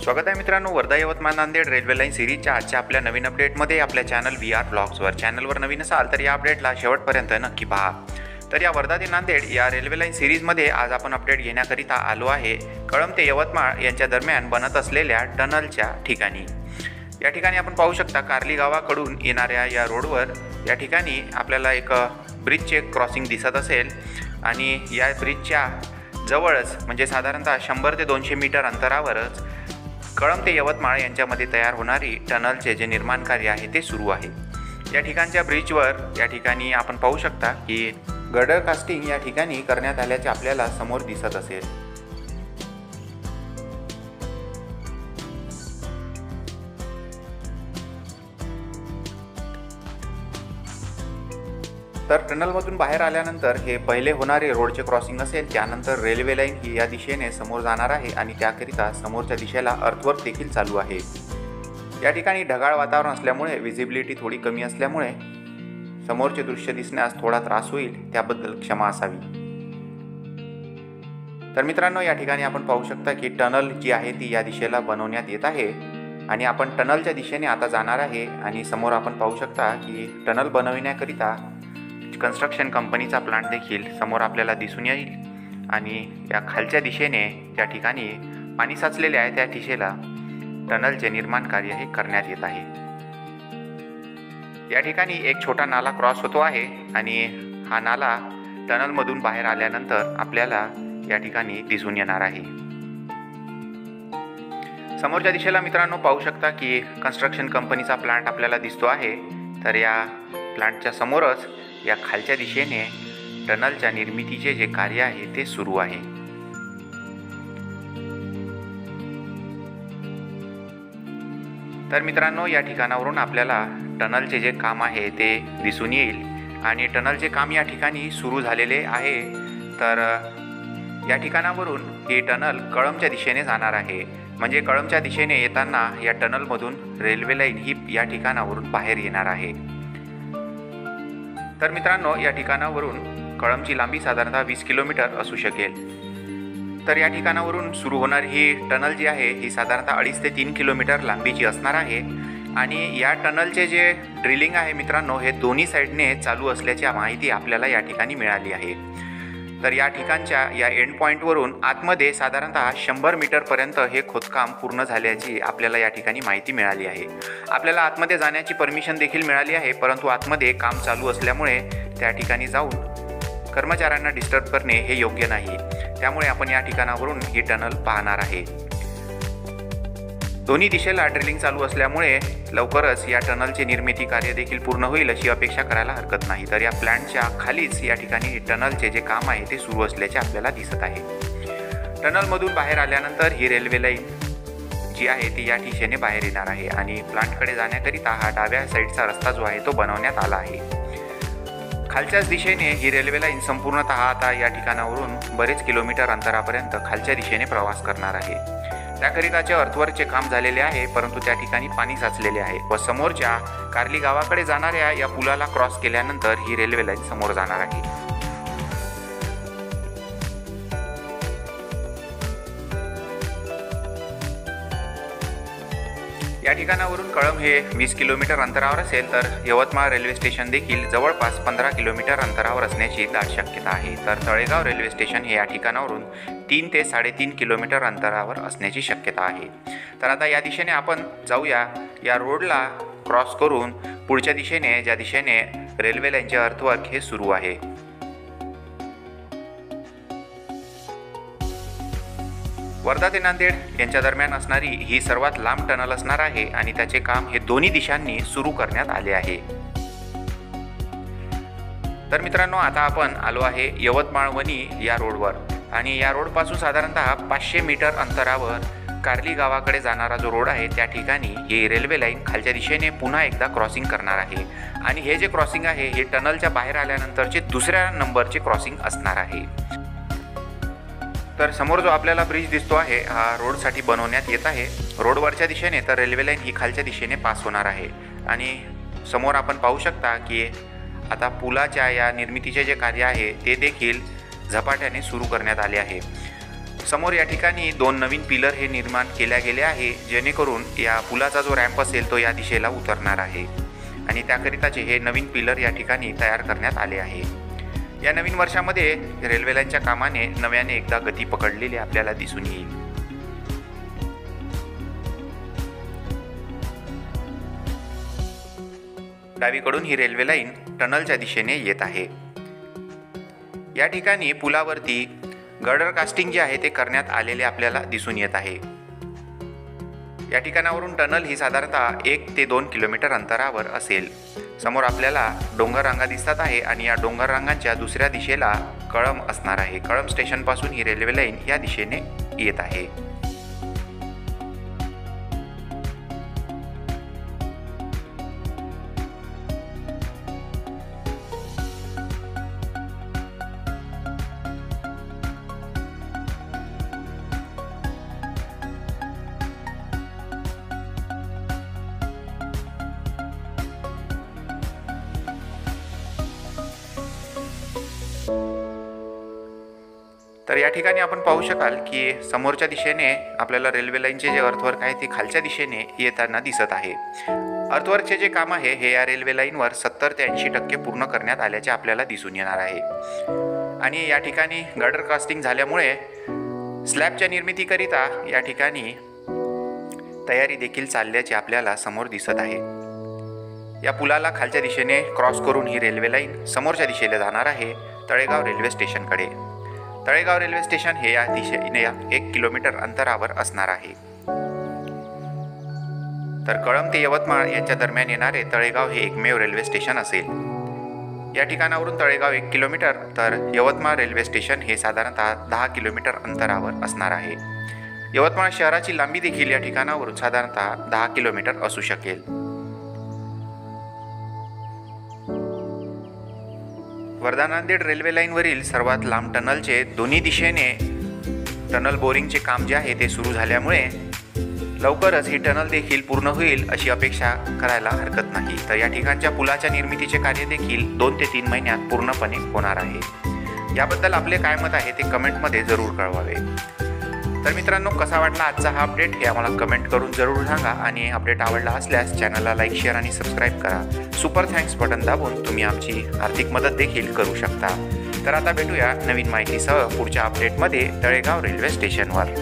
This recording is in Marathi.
स्वागत आहे मित्रांनो, वर्धा यवतमाळ नांदेड रेल्वे लाईन सिरीजच्या आजच्या आपल्या नवीन अपडेटमध्ये आपल्या चॅनल VR ब्लॉग्सवर. चॅनलवर नवीन असाल तर या अपडेटला शेवटपर्यंत नक्की पहा. तर या वर्धा ते नांदेड या रेल्वे लाईन सिरीजमध्ये आज आपण अपडेट घेण्याकरिता आलो आहे कळंब ते यवतमाळ यांच्या दरम्यान बनत असलेल्या टनलच्या ठिकाणी. या ठिकाणी आपण पाहू शकता कार्ली गावाकडून येणाऱ्या या रोडवर या ठिकाणी आपल्याला एक ब्रिजचे क्रॉसिंग दिसत असेल आणि या ब्रिजच्या जवळच म्हणजे साधारणतः 100 ते 200 मीटर अंतरावरच कळंब ते यवतमाळ यांच्यामध्ये तयार होणारी टनलचे जे निर्माण कार्य आहे ते सुरू आहे. या ठिकाणच्या ब्रिजवर या ठिकाणी आपण पाहू शकता की गर्डर कास्टिंग या ठिकाणी करण्यात आल्याचे आपल्याला समोर दिसत असेल. तर टनलमधून बाहेर आल्यानंतर हे पहिले होणारे रोडचे क्रॉसिंग असेल, त्यानंतर रेल्वे लाईन ही या दिशेने समोर जाणार आहे आणि त्याकरिता समोरच्या दिशेला अर्थवर्क देखील चालू आहे. या ठिकाणी ढगाळ वातावरण असल्यामुळे विजिबिलिटी थोडी कमी असल्यामुळे समोरचे दृश्य दिसण्यास थोडा त्रास होईल, त्याबद्दल क्षमा असावी. तर मित्रांनो, या ठिकाणी आपण पाहू शकता की टनल जी आहे ती या दिशेला बनवण्यात येत आहे आणि आपण टनलच्या दिशेने आता जाणार आहे आणि समोर आपण पाहू शकता की टनल बनविण्याकरिता कन्स्ट्रक्शन कंपनीचा प्लांट देखील समोर आपल्याला दिसून येईल आणि या खालच्या दिशेने ज्या ठिकाणी पाणी साचलेले आहे त्या दिशेला टनलचे निर्माण कार्य हे करण्यात येत आहे. या ठिकाणी एक छोटा नाला क्रॉस होतो आहे आणि हा नाला टनलमधून बाहेर आल्यानंतर आपल्याला या ठिकाणी दिसून येणार आहे. समोरच्या दिशेला मित्रांनो पाहू शकता की कन्स्ट्रक्शन कंपनीचा प्लांट आपल्याला दिसतो आहे. तर या प्लांटच्या समोरच या खालच्या दिशेने टनलच्या निर्मितीचे जे कार्य आहे ते सुरू आहे. तर मित्रांनो, या ठिकाणावरून आपल्याला टनलचे जे काम आहे ते दिसून येईल आणि टनलचे काम या ठिकाणी सुरू झालेले आहे. तर या ठिकाणावरून ही टनल कळंबच्या दिशेने जाणार आहे. म्हणजे कळंबच्या दिशेने येताना या टनलमधून रेल्वे लाईन ही या ठिकाणावरून बाहेर येणार आहे. तर मित्रांनो, या ठिकाणावरून कळंबची लांबी साधारणतः 20 किलोमीटर असू शकेल. तर या ठिकाणावरून सुरू होणारी ही टनल जी आहे ही साधारणतः 2.5 ते 3 किलोमीटर लांबीची असणार आहे आणि या टनलचे जे ड्रिलिंग आहे मित्रांनो हे दोन्ही साईडने चालू असल्याची माहिती आपल्याला या ठिकाणी मिळाली आहे. तर या ठिकाणच्या या एंड पॉईंटवरून आतमध्ये साधारणतः 100 मीटरपर्यंत हे खोदकाम पूर्ण झाल्याची आपल्याला या ठिकाणी माहिती मिळाली आहे. आपल्याला आतमध्ये जाण्याची परमिशन देखील मिळाली आहे, परंतु आतमध्ये काम चालू असल्यामुळे त्या ठिकाणी जाऊन कर्मचाऱ्यांना डिस्टर्ब करणे हे योग्य नाही. त्यामुळे आपण या ठिकाणावरून ही टनल पाहणार आहे. दोन्ही दिशेला ड्रिलिंग चालू असल्यामुळे लवकरच या टनलचे निर्मिती कार्य देखील पूर्ण होईल अशी अपेक्षा करायला हरकत नाही. तर या प्लॅनच्या खालीच या ठिकाणी टनलचे जे काम आहे ते सुरू असल्याचे आपल्याला दिसत आहे. टनलमधून बाहेर आल्यानंतर ही रेल्वे लाईन जी आहे ती या दिशेने बाहेर येणार आहे आणि प्लांटकडे जाण्याकरिता हा डाव्या साईडचा रस्ता जो आहे तो बनवण्यात आला आहे. खालच्याच दिशेने ही रेल्वे लाईन संपूर्णतः आता या ठिकाणावरून बरेच किलोमीटर अंतरापर्यंत खालच्या दिशेने प्रवास करणार आहे. त्याकरिताचे अर्थवर्कचे काम झालेले आहे, परंतु त्या ठिकाणी पाणी साचलेले आहे व समोरच्या कार्ली गावाकडे जाणाऱ्या या पुलाला क्रॉस केल्यानंतर ही रेल्वे लाईन समोर जाणार आहे. या ठिकाणावरून कळंब हे 20 किलोमीटर अंतरावर असेल तर यवतमाळ रेल्वे स्टेशन देखील जवळपास 15 किलोमीटर अंतरावर असण्याची दाट शक्यता आहे. तर तळेगाव रेल्वे स्टेशन हे या ठिकाणावरून 3 ते 3.5 किलोमीटर अंतरावर असण्याची शक्यता आहे. तर आता या दिशेने आपण जाऊया. या रोडला क्रॉस करून पुढच्या दिशेने ज्या दिशेने रेल्वे लाईनचे अर्थवर्क हे सुरू आहे. वर्धा ते नांदेड यांच्या दरम्यान असणारी ही सर्वात लांब टनल असणार आहे आणि त्याचे काम हे दोन्ही दिशांनी सुरू करण्यात आले आहे. तर मित्रांनो, आता आपण आलो आहे यवतमाळ वणी या रोडवर आणि या रोडपासून साधारणतः 500 मीटर अंतरावर कार्ली गावाकडे जाणारा जो रोड आहे त्या ठिकाणी ही रेल्वे लाईन खालच्या दिशेने पुन्हा एकदा क्रॉसिंग करणार आहे आणि हे जे क्रॉसिंग आहे हे टनलच्या बाहेर आल्यानंतरचे दुसऱ्या नंबरचे क्रॉसिंग असणार आहे. तर समोर जो आपल्याला ब्रिज दिसतो आहे हा रोडसाठी बनवण्यात येत आहे. रोडवरच्या दिशेने तर रेल्वे लाईन ही खालच्या दिशेने पास होणार आहे आणि समोर आपण पाहू शकता की आता पुलाच्या या निर्मितीचे जे कार्य आहे ते देखील झपाट्याने सुरू करण्यात आले आहे. समोर या ठिकाणी 2 नवीन पिलर हे निर्माण केल्या गेले आहे, जेणेकरून या पुलाचा जो रॅम्प असेल तो या दिशेला उतरणार आहे आणि त्याकरिताचे हे नवीन पिलर या ठिकाणी तयार करण्यात आले आहे। या नवीन वर्षामध्ये रेल्वे लाईनच्या कामाने नव्याने एकदा गती पकडलेली आपल्याला दिसून येईल। डावीकडून ही रेल्वे लाईन टनलच्या दिशेने येत आहे। या ठिकाणी पुलावरती गर्डर कास्टिंग जे आहे ते करण्यात आलेले आपल्याला दिसून येत आहे। या ठिकाणावरून टनल ही साधारणतः 1 ते 2 किलोमीटर अंतरावर असेल। समोर आपल्याला डोंगर रांगा दिसतात आहे आणि या डोंगर रांगांच्या दुसऱ्या दिशेला कळंब असणार आहे। कळंब स्टेशनपासून ही रेल्वे लाईन या दिशेने येत आहे। तर या ठिकाणी आपण पाहू शकाल की समोरच्या दिशेने आपल्याला रेल्वे लाईनचे जे अर्थवर्क आहे ते खालच्या दिशेने येताना दिसत आहे। अर्थवर्कचे जे काम आहे हे या रेल्वे लाईनवर 70 ते 80% पूर्ण करण्यात आल्याचे आपल्याला दिसून येणार आहे आणि या ठिकाणी गर्डर कास्टिंग झाल्यामुळे स्लॅबच्या निर्मितीकरिता या ठिकाणी तयारी देखील चालल्याचे आपल्याला समोर दिसत आहे। या पुलाला खालच्या दिशेने क्रॉस करून ही रेल्वे लाईन समोरच्या दिशेला जाणार आहे तळेगाव रेल्वे स्टेशनकडे। तळेगाव रेल्वे स्टेशन हे या दिशेने 1 किलोमीटर अंतरावर असणार आहे। तर कळंब ते यवतमाळ यांच्या दरम्यान येणारे तळेगाव हे एकमेव रेल्वे स्टेशन असेल। या ठिकाणावरून तळेगाव 1 किलोमीटर तर यवतमाळ रेल्वे स्टेशन हे साधारणतः 10 किलोमीटर अंतरावर असणार आहे। यवतमाळ शहराची लांबी देखील या ठिकाणावरून साधारणतः 10 किलोमीटर असू शकेल। वर्धा नांदेड रेल्वे लाईनवरील सर्वात लांब टनलचे दोन्ही दिशेने टनल बोरिंगचे काम जे आहे ते सुरू झाल्यामुळे लवकरच ही टनल देखील पूर्ण होईल अशी अपेक्षा करायला हरकत नाही। तर या ठिकाणच्या पुलाच्या निर्मितीचे कार्य देखील 2 ते 3 महिन्यात पूर्णपणे होणार आहे। याबद्दल आपले काय मत आहे ते कमेंटमध्ये जरूर कळवावे। तर मित्रांनो, कसा वाटला आजचा हा अपडेट हे आम्हाला कमेंट करून जरूर सांगा आणि अपडेट आवडला असल्यास चॅनलला लाईक, शेअर आणि सबस्क्राईब करा। सुपर थँक्स बटन दाबून तुम्ही आमची आर्थिक मदत देखील करू शकता। तर आता भेटूया नवीन माहितीसह पुढच्या अपडेटमध्ये तळेगाव रेल्वे स्टेशनवर।